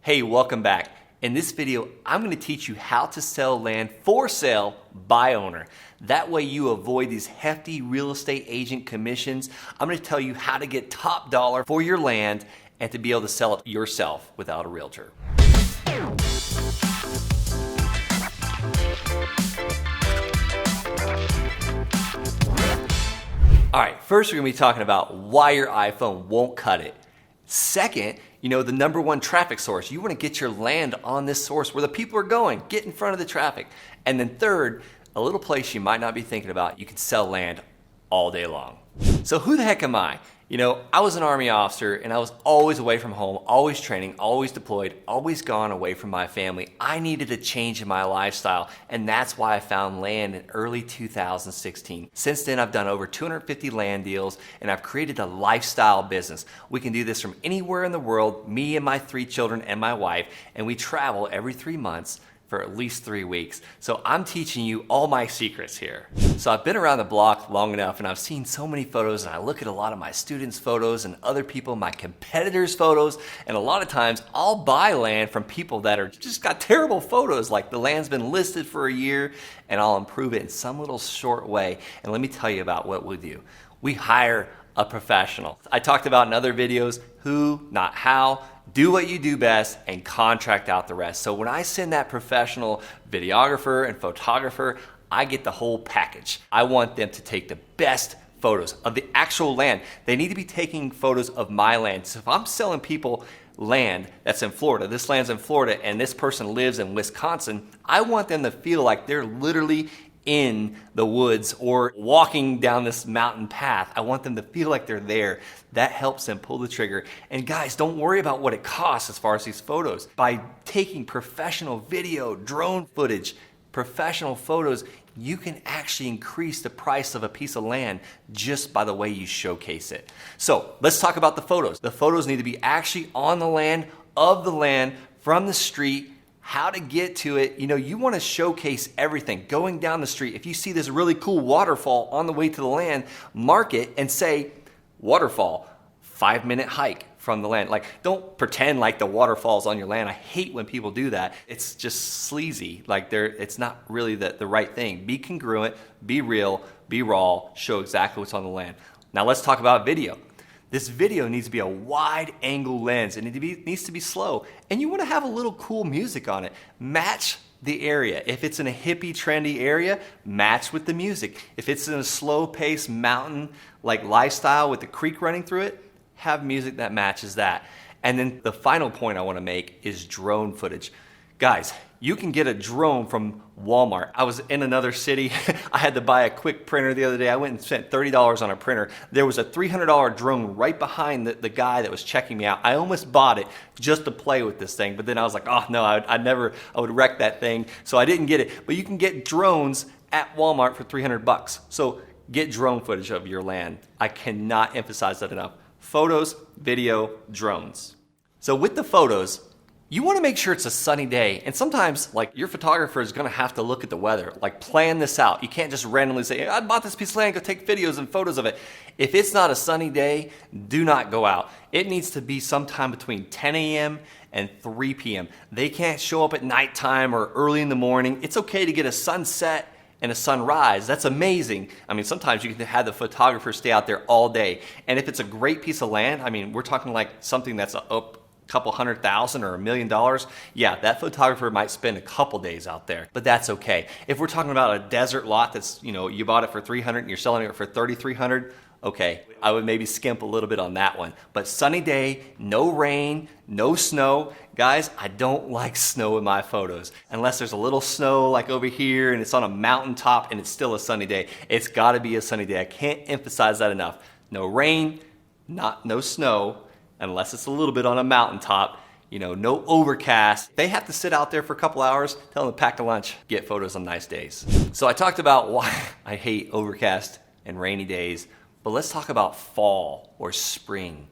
Hey, welcome back. In this video, I'm going to teach you how to sell land for sale by owner. That way you avoid these hefty real estate agent commissions. I'm going to tell you how to get top dollar for your land and to be able to sell it yourself without a realtor. All right, first we're gonna be talking about why your iPhone won't cut it. Second, the number one traffic source. You wanna get your land on this source where the people are going. Get in front of the traffic. And then third, a little place you might not be thinking about, you can sell land all day long. So who the heck am I? I was an Army officer and I was always away from home, always training, always deployed, always gone away from my family. I needed a change in my lifestyle, and that's why I found land in early 2016. Since then, I've done over 250 land deals and I've created a lifestyle business. We can do this from anywhere in the world, me and my 3 children and my wife, and we travel every 3 months for at least 3 weeks. So I'm teaching you all my secrets here. So I've been around the block long enough and I've seen so many photos, and I look at a lot of my students' photos and other people, my competitors' photos, and a lot of times I'll buy land from people that are just got terrible photos, like the land's been listed for a year, and I'll improve it in some little short way. And let me tell you about what we do. We hire a professional. I talked about in other videos, who, not how. Do what you do best and contract out the rest. So when I send that professional videographer and photographer, I get the whole package. I want them to take the best photos of the actual land. They need to be taking photos of my land. So if I'm selling people land that's in Florida, this land's in Florida, and this person lives in Wisconsin, I want them to feel like they're literally in the woods or walking down this mountain path. I want them to feel like they're there. That helps them pull the trigger. And guys, don't worry about what it costs as far as these photos. By taking professional video, drone footage, professional photos, you can actually increase the price of a piece of land just by the way you showcase it. So let's talk about the photos. The photos need to be actually on the land, of the land, from the street, how to get to it. You want to showcase everything. Going down the street, if you see this really cool waterfall on the way to the land, mark it and say, waterfall, 5-minute hike from the land. Like, don't pretend like the waterfall's on your land. I hate when people do that. It's just sleazy. It's not really the right thing. Be congruent, be real, be raw, show exactly what's on the land. Now let's talk about video. This video needs to be a wide angle lens, and it needs to be slow. And you want to have a little cool music on it. Match the area. If it's in a hippie, trendy area, match with the music. If it's in a slow paced mountain like lifestyle with the creek running through it, have music that matches that. And then the final point I want to make is drone footage. Guys, you can get a drone from Walmart. I was in another city. I had to buy a quick printer the other day. I went and spent $30 on a printer. There was a $300 drone right behind the guy that was checking me out. I almost bought it just to play with this thing, but then I was like, oh no, I would wreck that thing. So I didn't get it. But you can get drones at Walmart for $300. So get drone footage of your land. I cannot emphasize that enough. Photos, video, drones. So with the photos, you want to make sure it's a sunny day, and sometimes your photographer is going to have to look at the weather, plan this out. You can't just randomly say, I bought this piece of land, go take videos and photos of it. If it's not a sunny day, do not go out. It needs to be sometime between 10 a.m. and 3 p.m. They can't show up at nighttime or early in the morning. It's okay to get a sunset and a sunrise. That's amazing. Sometimes you can have the photographer stay out there all day. And if it's a great piece of land, we're talking something that's up couple $100,000 or $1 million, yeah, that photographer might spend a couple days out there, but that's okay. If we're talking about a desert lot that's, you bought it for $300 and you're selling it for $3,300, okay, I would maybe skimp a little bit on that one. But sunny day, no rain, no snow. Guys, I don't like snow in my photos. Unless there's a little snow like over here and it's on a mountaintop and it's still a sunny day. It's gotta be a sunny day. I can't emphasize that enough. No rain, no snow, unless it's a little bit on a mountaintop, no overcast. They have to sit out there for a couple hours, tell them to pack a lunch, get photos on nice days. So I talked about why I hate overcast and rainy days, but let's talk about fall or spring.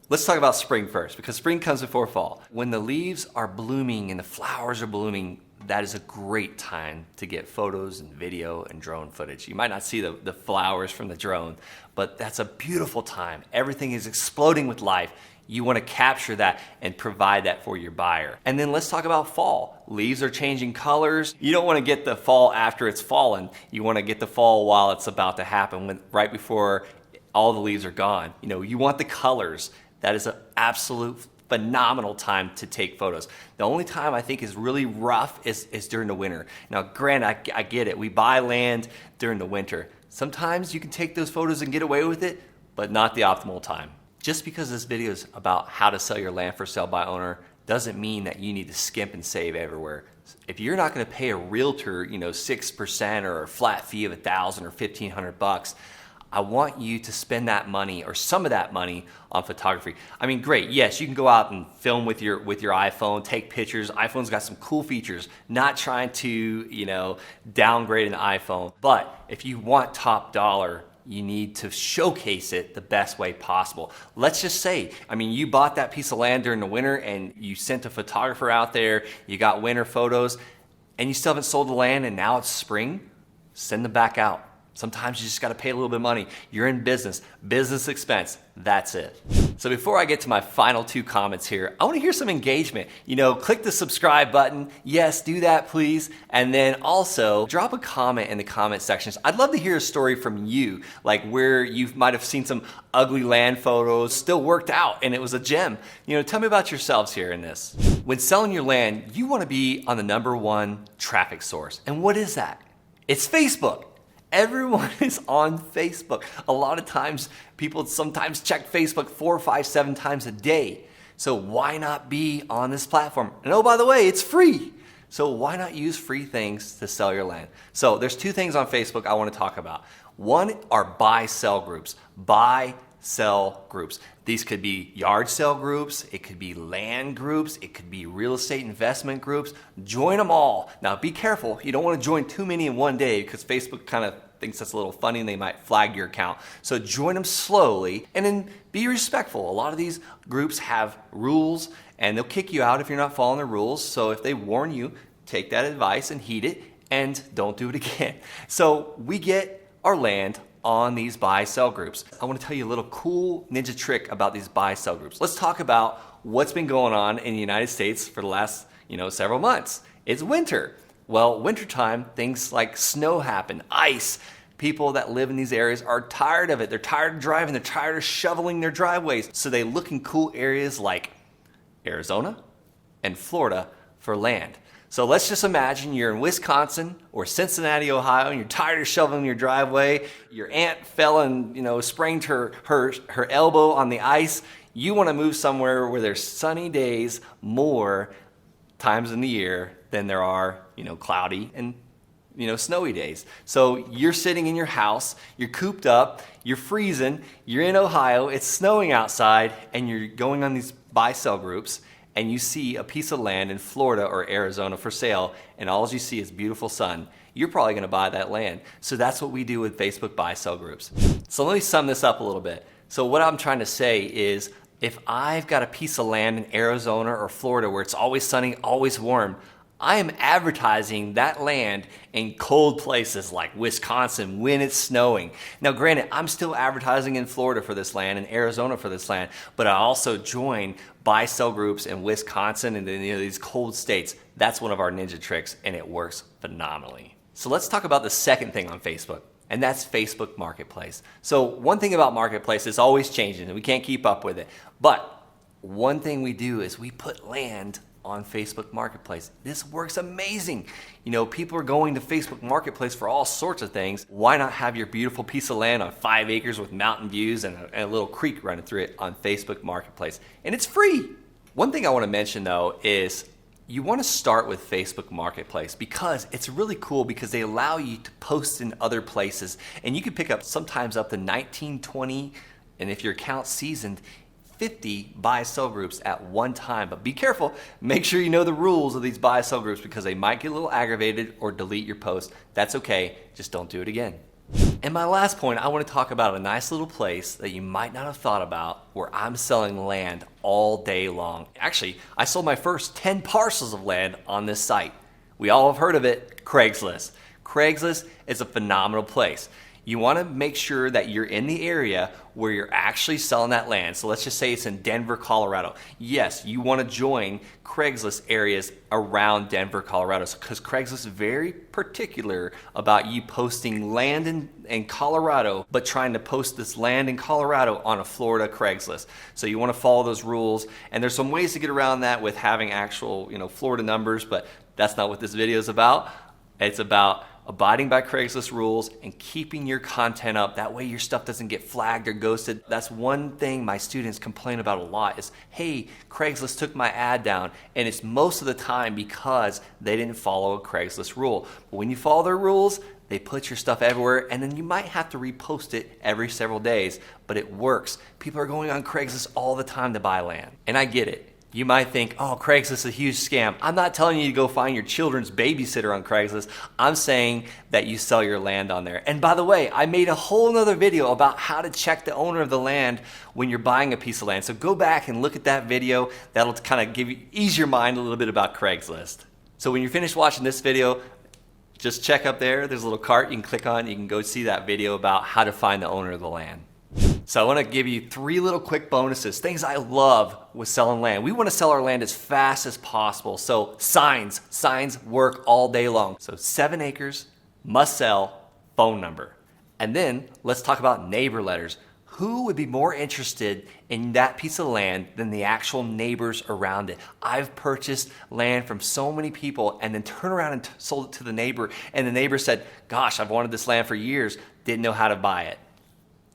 Let's talk about spring first, because spring comes before fall. When the leaves are blooming and the flowers are blooming, that is a great time to get photos and video and drone footage. You might not see the flowers from the drone, but that's a beautiful time. Everything is exploding with life. You want to capture that and provide that for your buyer. And then let's talk about fall. Leaves are changing colors. You don't want to get the fall after it's fallen. You want to get the fall while it's about to happen, right before all the leaves are gone. You want the colors. That is an absolute phenomenal time to take photos. The only time I think is really rough is during the winter. Now, granted, I get it. We buy land during the winter. Sometimes you can take those photos and get away with it, but not the optimal time. Just because this video is about how to sell your land for sale by owner doesn't mean that you need to skimp and save everywhere. If you're not going to pay a realtor, 6% or a flat fee of $1,000 or $1,500, I want you to spend that money or some of that money on photography. I mean, great. Yes, you can go out and film with your iPhone, take pictures. iPhone's got some cool features. Not trying to, downgrade an iPhone, but if you want top dollar, you need to showcase it the best way possible. Let's just say, you bought that piece of land during the winter and you sent a photographer out there, you got winter photos, and you still haven't sold the land and now it's spring, send them back out. Sometimes you just got to pay a little bit of money. You're in business expense, that's it. So before I get to my final 2 comments here, I want to hear some engagement. Click the subscribe button. Yes, do that please. And then also drop a comment in the comment sections. I'd love to hear a story from you, like where you might have seen some ugly land photos, still worked out and it was a gem. Tell me about yourselves here in this. When selling your land, you want to be on the #1 traffic source. And what is that? It's Facebook. Everyone is on Facebook. A lot of times, people sometimes check Facebook 4, 5, 7 times a day. So why not be on this platform? And oh, by the way, it's free. So why not use free things to sell your land? So there's 2 things on Facebook I want to talk about. One are buy-sell groups. Buy-sell groups. These could be yard sale groups, it could be land groups, it could be real estate investment groups. Join them all. Now be careful, you don't want to join too many in one day because Facebook kind of thinks that's a little funny and they might flag your account. So join them slowly and then be respectful. A lot of these groups have rules and they'll kick you out if you're not following the rules. So if they warn you, take that advice and heed it and don't do it again. So we get our land on these buy-sell groups. I want to tell you a little cool ninja trick about these buy-sell groups. Let's talk about what's been going on in the United States for the last, several months. It's winter. Well, wintertime, things like snow happen, ice. People that live in these areas are tired of it. They're tired of driving. They're tired of shoveling their driveways. So they look in cool areas like Arizona and Florida for land. So let's just imagine you're in Wisconsin or Cincinnati, Ohio, and you're tired of shoveling your driveway. Your aunt fell and sprained her elbow on the ice. You want to move somewhere where there's sunny days more times in the year than there are, cloudy and snowy days. So you're sitting in your house, you're cooped up, you're freezing, you're in Ohio, it's snowing outside, and you're going on these buy-sell groups. And you see a piece of land in Florida or Arizona for sale, and all you see is beautiful sun, you're probably going to buy that land. So that's what we do with Facebook buy-sell groups. So let me sum this up a little bit. So what I'm trying to say is, if I've got a piece of land in Arizona or Florida where it's always sunny, always warm, I am advertising that land in cold places like Wisconsin when it's snowing. Now granted, I'm still advertising in Florida for this land and Arizona for this land, but I also join buy-sell groups in Wisconsin and these cold states. That's one of our ninja tricks and it works phenomenally. So let's talk about the second thing on Facebook, and that's Facebook Marketplace. So one thing about Marketplace is always changing and we can't keep up with it. But one thing we do is we put land on Facebook Marketplace. This works amazing. People are going to Facebook Marketplace for all sorts of things. Why not have your beautiful piece of land on 5 acres with mountain views and a little creek running through it on Facebook Marketplace? And it's free. One thing I want to mention though is you want to start with Facebook Marketplace because it's really cool because they allow you to post in other places and you can pick up sometimes up to 19, 20, and if your account's seasoned, 50 buy-sell groups at one time. But be careful, make sure you know the rules of these buy-sell groups because they might get a little aggravated or delete your post. That's okay, just don't do it again. And my last point, I want to talk about a nice little place that you might not have thought about where I'm selling land all day long. Actually, I sold my first 10 parcels of land on this site. We all have heard of it, Craigslist. Craigslist is a phenomenal place. You want to make sure that you're in the area where you're actually selling that land. So let's just say it's in Denver, Colorado. Yes, you want to join Craigslist areas around Denver, Colorado, because Craigslist is very particular about you posting land in Colorado, but trying to post this land in Colorado on a Florida Craigslist. So you want to follow those rules, and there's some ways to get around that with having actual, Florida numbers, but that's not what this video is about. It's about abiding by Craigslist rules and keeping your content up. That way your stuff doesn't get flagged or ghosted. That's one thing my students complain about a lot is, hey, Craigslist took my ad down. And it's most of the time because they didn't follow a Craigslist rule. But when you follow their rules, they put your stuff everywhere, and then you might have to repost it every several days, but it works. People are going on Craigslist all the time to buy land. And I get it. You might think, oh, Craigslist is a huge scam. I'm not telling you to go find your children's babysitter on Craigslist. I'm saying that you sell your land on there. And by the way, I made a whole nother video about how to check the owner of the land when you're buying a piece of land. So go back and look at that video. That'll kind of ease your mind a little bit about Craigslist. So when you're finished watching this video, just check up there. There's a little cart you can click on. You can go see that video about how to find the owner of the land. So I want to give you 3 little quick bonuses, things I love with selling land. We want to sell our land as fast as possible. So signs work all day long. So 7 acres, must sell, phone number. And then let's talk about neighbor letters. Who would be more interested in that piece of land than the actual neighbors around it? I've purchased land from so many people and then turned around and sold it to the neighbor. And the neighbor said, gosh, I've wanted this land for years, didn't know how to buy it.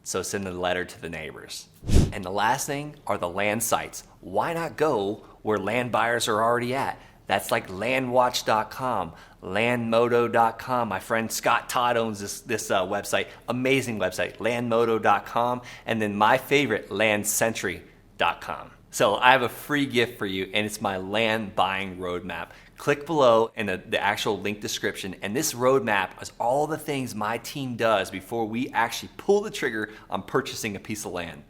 So send a letter to the neighbors. And the last thing are the land sites. Why not go where land buyers are already at? That's like landwatch.com, landmodo.com. My friend Scott Todd owns this website, amazing website, landmodo.com. And then my favorite, landcentury.com. So I have a free gift for you, and it's my land buying roadmap. Click below in the actual link description, and this roadmap is all the things my team does before we actually pull the trigger on purchasing a piece of land.